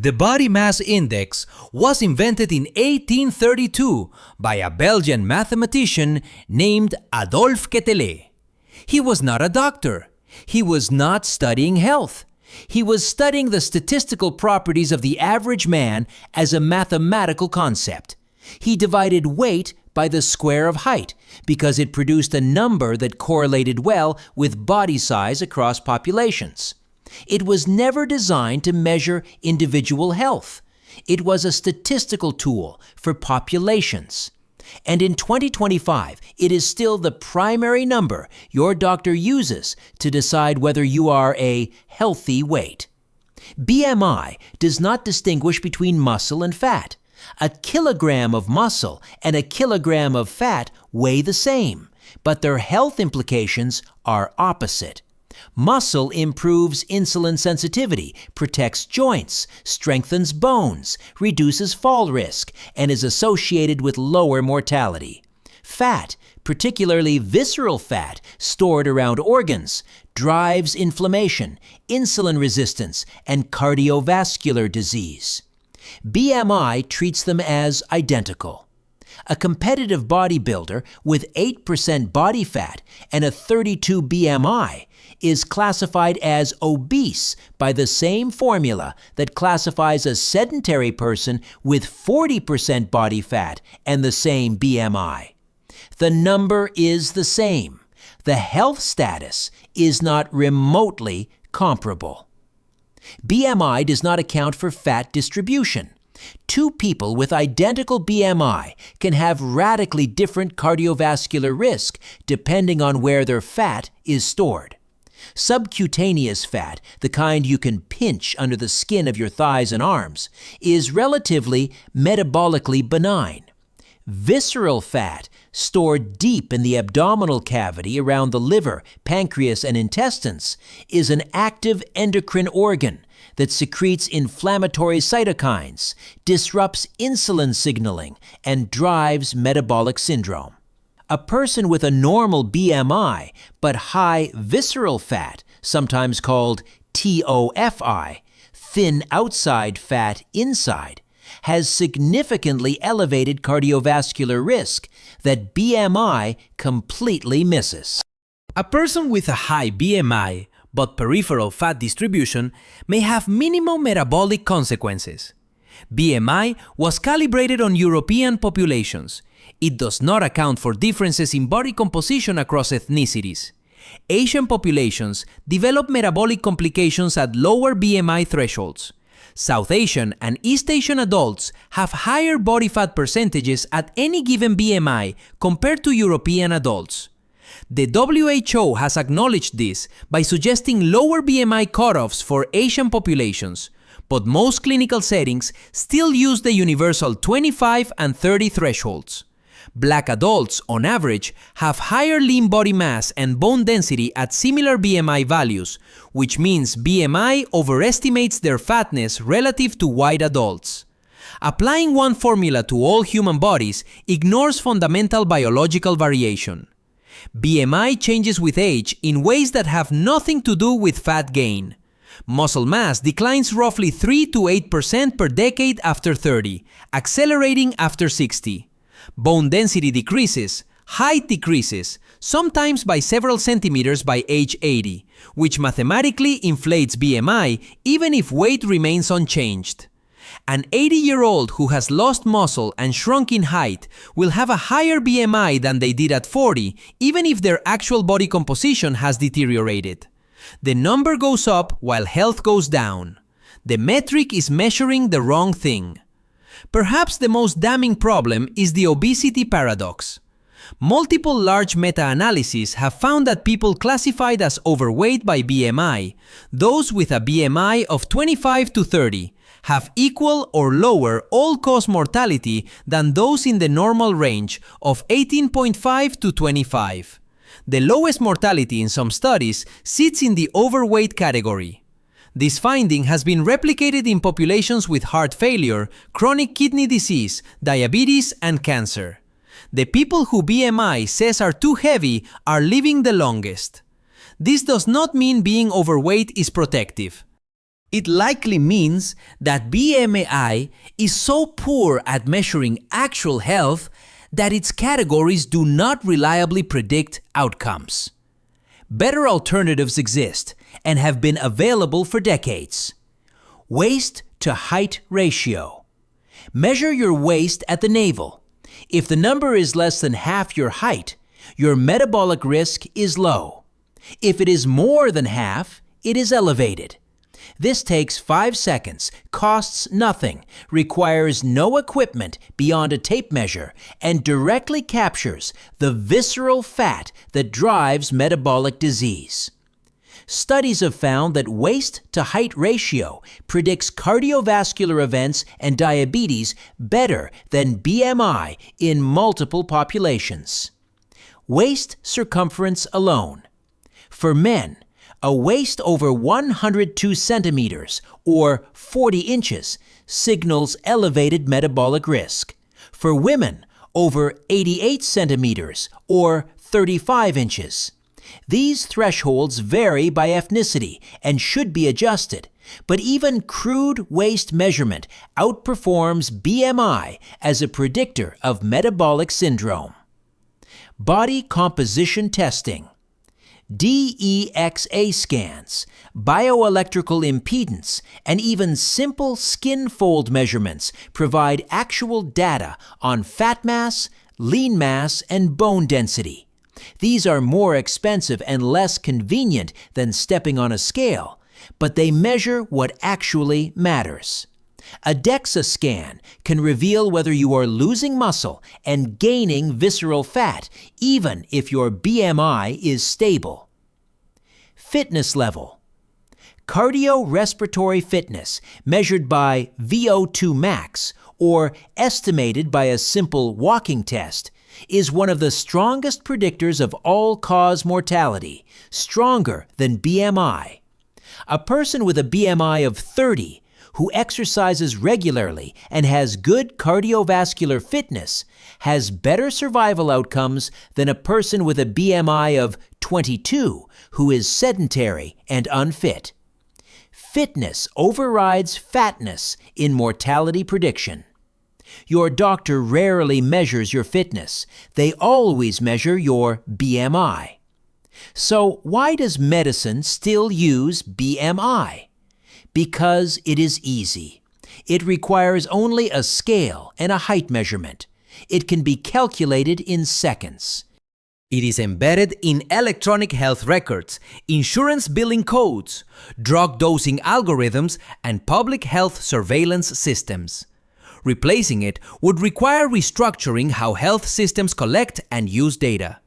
The body mass index was invented in 1832 by a Belgian mathematician named Adolphe Quetelet. He was not a doctor. He was not studying health. He was studying the statistical properties of the average man as a mathematical concept. He divided weight by the square of height because it produced a number that correlated well with body size across populations. It was never designed to measure individual health. It was a statistical tool for populations. And in 2025, it is still the primary number your doctor uses to decide whether you are a healthy weight. BMI does not distinguish between muscle and fat. A kilogram of muscle and a kilogram of fat weigh the same, but their health implications are opposite. Muscle improves insulin sensitivity, protects joints, strengthens bones, reduces fall risk, and is associated with lower mortality. Fat, particularly visceral fat stored around organs, drives inflammation, insulin resistance, and cardiovascular disease. BMI treats them as identical. A competitive bodybuilder with 8% body fat and a 32 BMI is classified as obese by the same formula that classifies a sedentary person with 40% body fat and the same BMI. The number is the same. The health status is not remotely comparable. BMI does not account for fat distribution. Two people with identical BMI can have radically different cardiovascular risk depending on where their fat is stored. Subcutaneous fat, the kind you can pinch under the skin of your thighs and arms, is relatively metabolically benign. Visceral fat, stored deep in the abdominal cavity around the liver, pancreas, and intestines, is an active endocrine organ that secretes inflammatory cytokines, disrupts insulin signaling, and drives metabolic syndrome. A person with a normal BMI but high visceral fat, sometimes called TOFI, thin outside fat inside, has significantly elevated cardiovascular risk that BMI completely misses. A person with a high BMI but peripheral fat distribution may have minimal metabolic consequences. BMI was calibrated on European populations. It does not account for differences in body composition across ethnicities. Asian populations develop metabolic complications at lower BMI thresholds. South Asian and East Asian adults have higher body fat percentages at any given BMI compared to European adults. The WHO has acknowledged this by suggesting lower BMI cutoffs for Asian populations, but most clinical settings still use the universal 25 and 30 thresholds. Black adults, on average, have higher lean body mass and bone density at similar BMI values, which means BMI overestimates their fatness relative to white adults. Applying one formula to all human bodies ignores fundamental biological variation. BMI changes with age in ways that have nothing to do with fat gain. Muscle mass declines roughly 3 to 8% per decade after 30, accelerating after 60. Bone density decreases, height decreases, sometimes by several centimeters by age 80, which mathematically inflates BMI even if weight remains unchanged. An 80-year-old who has lost muscle and shrunk in height will have a higher BMI than they did at 40, even if their actual body composition has deteriorated. The number goes up while health goes down. The metric is measuring the wrong thing. Perhaps the most damning problem is the obesity paradox. Multiple large meta-analyses have found that people classified as overweight by BMI, those with a BMI of 25 to 30, have equal or lower all-cause mortality than those in the normal range of 18.5 to 25. The lowest mortality in some studies sits in the overweight category. This finding has been replicated in populations with heart failure, chronic kidney disease, diabetes, and cancer. The people who BMI says are too heavy are living the longest. This does not mean being overweight is protective. It likely means that BMI is so poor at measuring actual health that its categories do not reliably predict outcomes. Better alternatives exist and have been available for decades. Waist to height ratio. Measure your waist at the navel. If the number is less than half your height, your metabolic risk is low. If it is more than half, it is elevated. This takes 5 seconds, costs nothing, requires no equipment beyond a tape measure, and directly captures the visceral fat that drives metabolic disease. Studies have found that waist-to-height ratio predicts cardiovascular events and diabetes better than BMI in multiple populations. Waist circumference alone. For men, a waist over 102 centimeters or 40 inches signals elevated metabolic risk. For women, over 88 centimeters or 35 inches. These thresholds vary by ethnicity and should be adjusted, but even crude waist measurement outperforms BMI as a predictor of metabolic syndrome. Body composition testing. DEXA scans, bioelectrical impedance, and even simple skin fold measurements provide actual data on fat mass, lean mass, and bone density. These are more expensive and less convenient than stepping on a scale, but they measure what actually matters. A DEXA scan can reveal whether you are losing muscle and gaining visceral fat, even if your BMI is stable. Fitness level. Cardiorespiratory fitness, measured by VO2 max or estimated by a simple walking test, is one of the strongest predictors of all-cause mortality, stronger than BMI. A person with a BMI of 30 who exercises regularly and has good cardiovascular fitness has better survival outcomes than a person with a BMI of 22 who is sedentary and unfit. Fitness overrides fatness in mortality prediction. Your doctor rarely measures your fitness. They always measure your BMI. So why does medicine still use BMI? Because it is easy. It requires only a scale and a height measurement. It can be calculated in seconds. It is embedded in electronic health records, insurance billing codes, drug dosing algorithms, and public health surveillance systems. Replacing it would require restructuring how health systems collect and use data.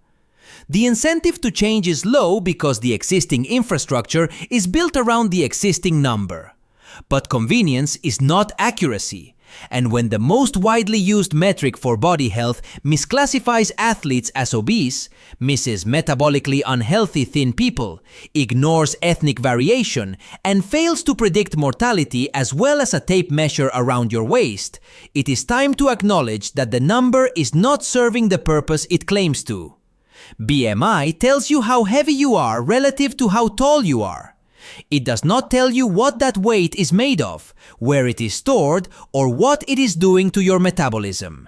The incentive to change is low because the existing infrastructure is built around the existing number. But convenience is not accuracy, and when the most widely used metric for body health misclassifies athletes as obese, misses metabolically unhealthy thin people, ignores ethnic variation, and fails to predict mortality as well as a tape measure around your waist, it is time to acknowledge that the number is not serving the purpose it claims to. BMI tells you how heavy you are relative to how tall you are. It does not tell you what that weight is made of, where it is stored, or what it is doing to your metabolism.